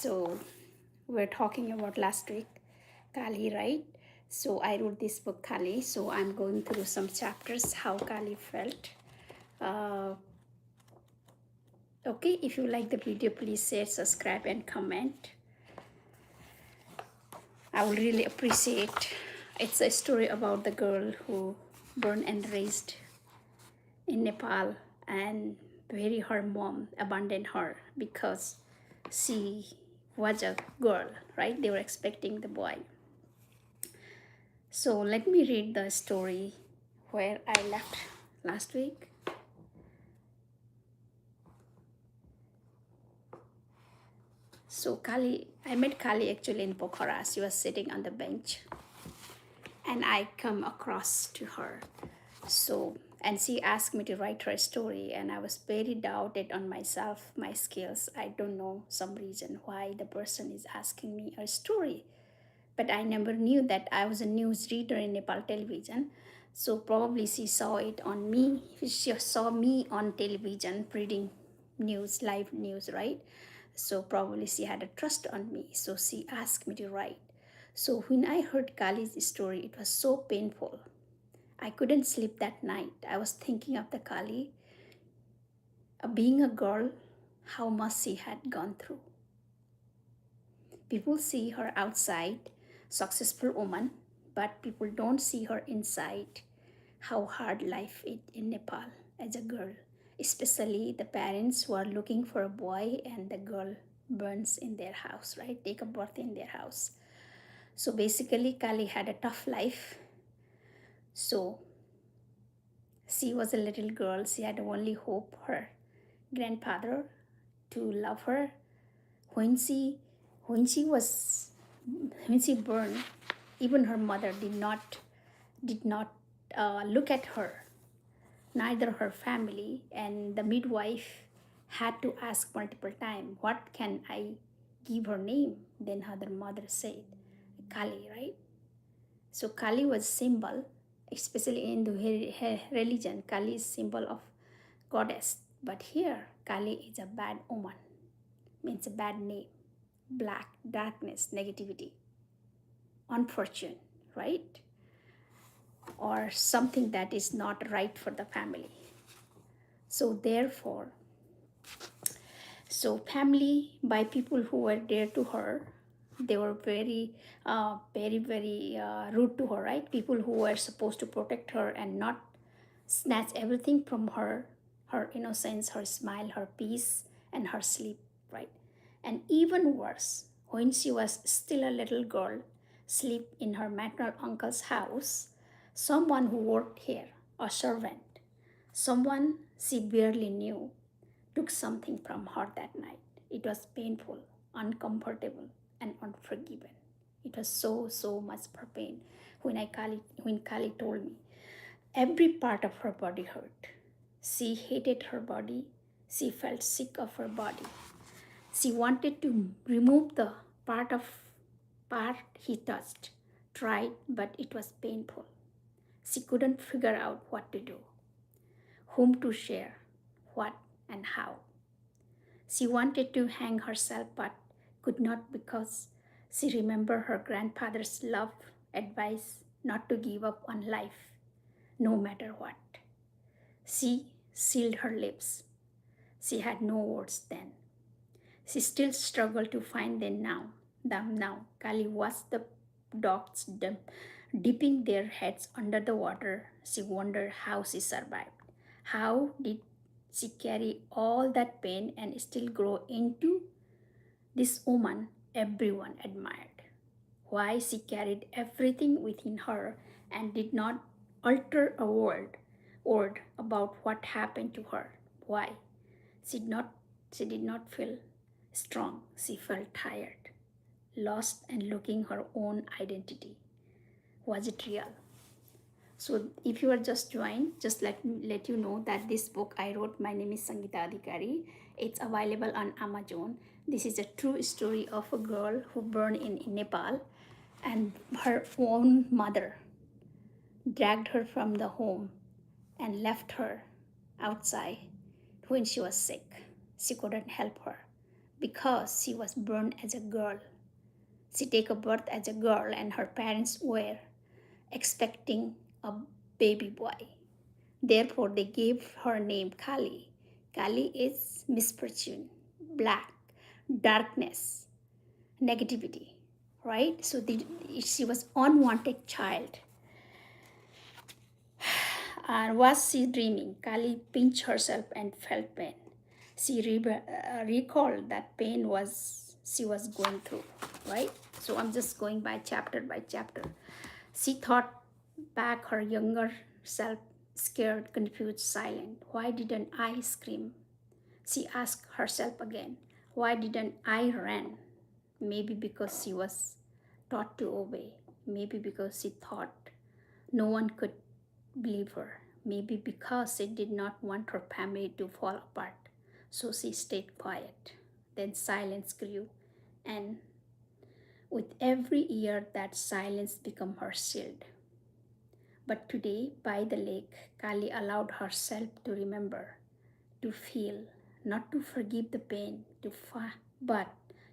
So we're talking about last week, Kali, right? So I wrote this book, Kali. So I'm going through some chapters, how Kali felt. Uh, okay, if you like the video, please share, subscribe, and comment. I would really appreciate. It's a story about the girl who born and raised in Nepal, and very her mom abandoned her because she was a girl, right? They were expecting the boy. So let me read the story where I left last week. So Kali, I met Kali actually in Pokhara. She was sitting on the bench and I come across to her. So, and she asked me to write her story, and I was very doubted on myself, my skills. I don't know some reason why the person is asking me a story, but I never knew that I was a news reader in Nepal television. So probably she saw it on me. She saw me on television reading news, live news, right? So probably she had a trust on me. So she asked me to write. So when I heard Kali's story, it was so painful. I couldn't sleep that night. I was thinking of the Kali, being a girl, how much she had gone through. People see her outside, successful woman, but people don't see her inside, how hard life is in Nepal as a girl, especially the parents who are looking for a boy and the girl burns in their house, right? Take a birth in their house. So basically, Kali had a tough life. So she was a little girl. She had only hope her grandfather to love her. When she when she was when she burned, even her mother did not look at her, neither her family, and the midwife had to ask multiple times, "What can I give her name?" Then her mother said, "Kali," right? So Kali was symbol, especially in the religion. Kali is symbol of goddess, but here Kali is a bad woman, means a bad name, black, darkness, negativity, unfortune, right? Or something that is not right for the family. So therefore, so family by people who were dear to her, they were very rude to her, right? People who were supposed to protect her and not snatch everything from her, her innocence, her smile, her peace, and her sleep, right? And even worse, when she was still a little girl, sleep in her maternal uncle's house, someone who worked here, a servant, someone she barely knew, took something from her that night. It was painful, uncomfortable, and unforgiven. It was so much for pain when Kali told me. Every part of her body hurt. She hated her body. She felt sick of her body. She wanted to remove the part he touched, tried, but it was painful. She couldn't figure out what to do, whom to share, what and how. She wanted to hang herself but could not because she remembered her grandfather's love advice not to give up on life, no matter what. She sealed her lips. She had no words then. She still struggled to find them now. Kali watched the dogs dipping their heads under the water. She wondered how she survived. How did she carry all that pain and still grow into this woman everyone admired? Why she carried everything within her and did not alter a word about what happened to her? Why? She did not, she did not feel strong. She felt tired, lost, and looking her own identity. Was it real? So if you are just joined, just let you know that this book I wrote, my name is Sangeeta Adhikari. It's available on Amazon. This is a true story of a girl who burned in Nepal, and her own mother dragged her from the home and left her outside when she was sick. She couldn't help her, because she was born as a girl. She take a birth as a girl and her parents were expecting a baby boy. Therefore, they gave her name Kali. Kali is misfortune, black, darkness, negativity, right? So she was unwanted child. And was she dreaming? Kali pinched herself and felt pain. She recalled that pain was she was going through, right? So I'm just going by chapter. She thought back her younger self, scared, confused, silent. Why didn't I scream? She asked herself again, why didn't I run? Maybe because she was taught to obey. Maybe because she thought no one could believe her. Maybe because she did not want her family to fall apart. So she stayed quiet. Then silence grew, and with every year that silence became her shield. But today, by the lake, Kali allowed herself to remember, to feel, not to forgive the pain, but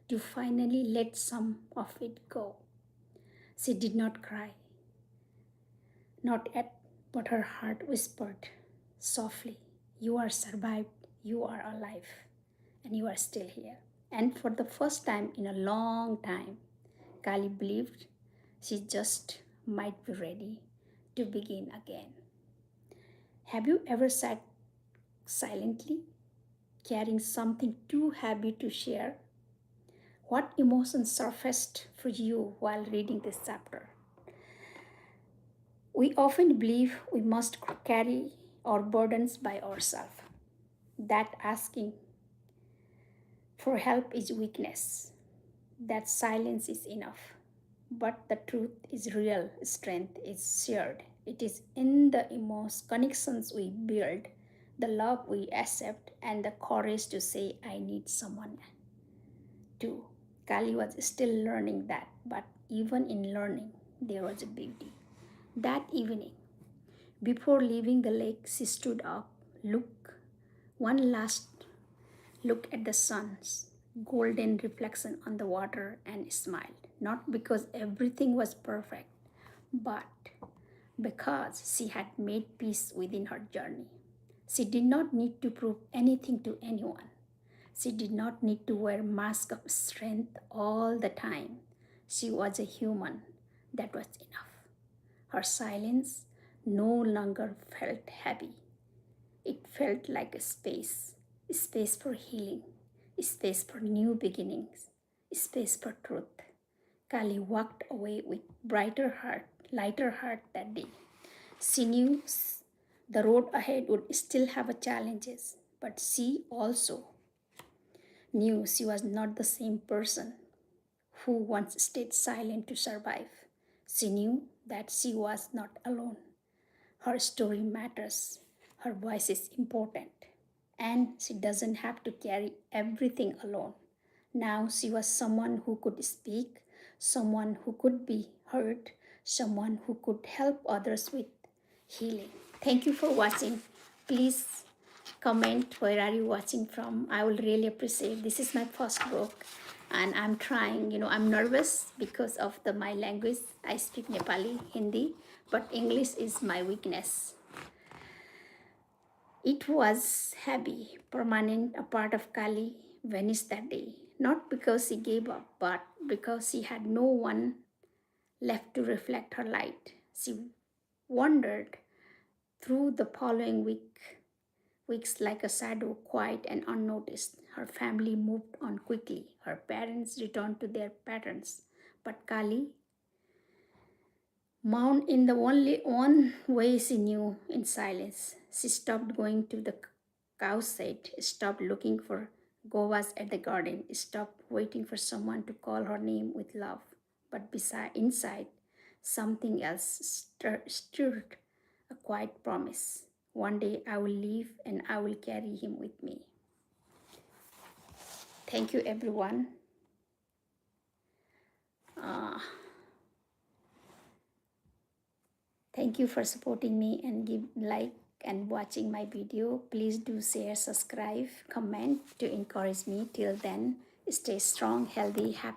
to finally let some of it go. She did not cry, not yet, but her heart whispered softly, you are survived, you are alive, and you are still here. And for the first time in a long time, Kali believed she just might be ready to begin again. Have you ever sat silently, carrying something too heavy to share? What emotions surfaced for you while reading this chapter? We often believe we must carry our burdens by ourselves, that asking for help is weakness, that silence is enough. But the truth is real strength is shared. It is in the emotional connections we build, the love we accept, and the courage to say, I need someone too. Kali was still learning that, but even in learning, there was a beauty. That evening, before leaving the lake, she stood up, looked one last look at the sun's golden reflection on the water, and smiled. Not because everything was perfect, but because she had made peace within her journey. She did not need to prove anything to anyone. She did not need to wear mask of strength all the time. She was a human. That was enough. Her silence no longer felt heavy. It felt like a space for healing, a space for new beginnings, a space for truth. Kali walked away with lighter heart that day. She knew the road ahead would still have challenges, but she also knew she was not the same person who once stayed silent to survive. She knew that she was not alone. Her story matters, her voice is important, and she doesn't have to carry everything alone. Now she was someone who could speak, someone who could be heard, someone who could help others with healing. Thank you for watching. Please comment where are you watching from. I will really appreciate. This is my first book and I'm trying, I'm nervous because of my language. I speak Nepali, Hindi, but English is my weakness. It was heavy, permanent, a part of Kali vanished that day. Not because she gave up, but because she had no one left to reflect her light. She wandered through the following weeks like a shadow, quiet and unnoticed. Her family moved on quickly. Her parents returned to their patterns. But Kali mourned in the only one way she knew, in silence. She stopped going to the cow shed, stopped looking for govas at the garden, stopped waiting for someone to call her name with love. But inside, something else stirred, a quiet promise. One day I will leave and I will carry him with me. Thank you, everyone. Thank you for supporting me and give like and watching my video. Please do share, subscribe, comment to encourage me. Till then, Stay strong, healthy, happy.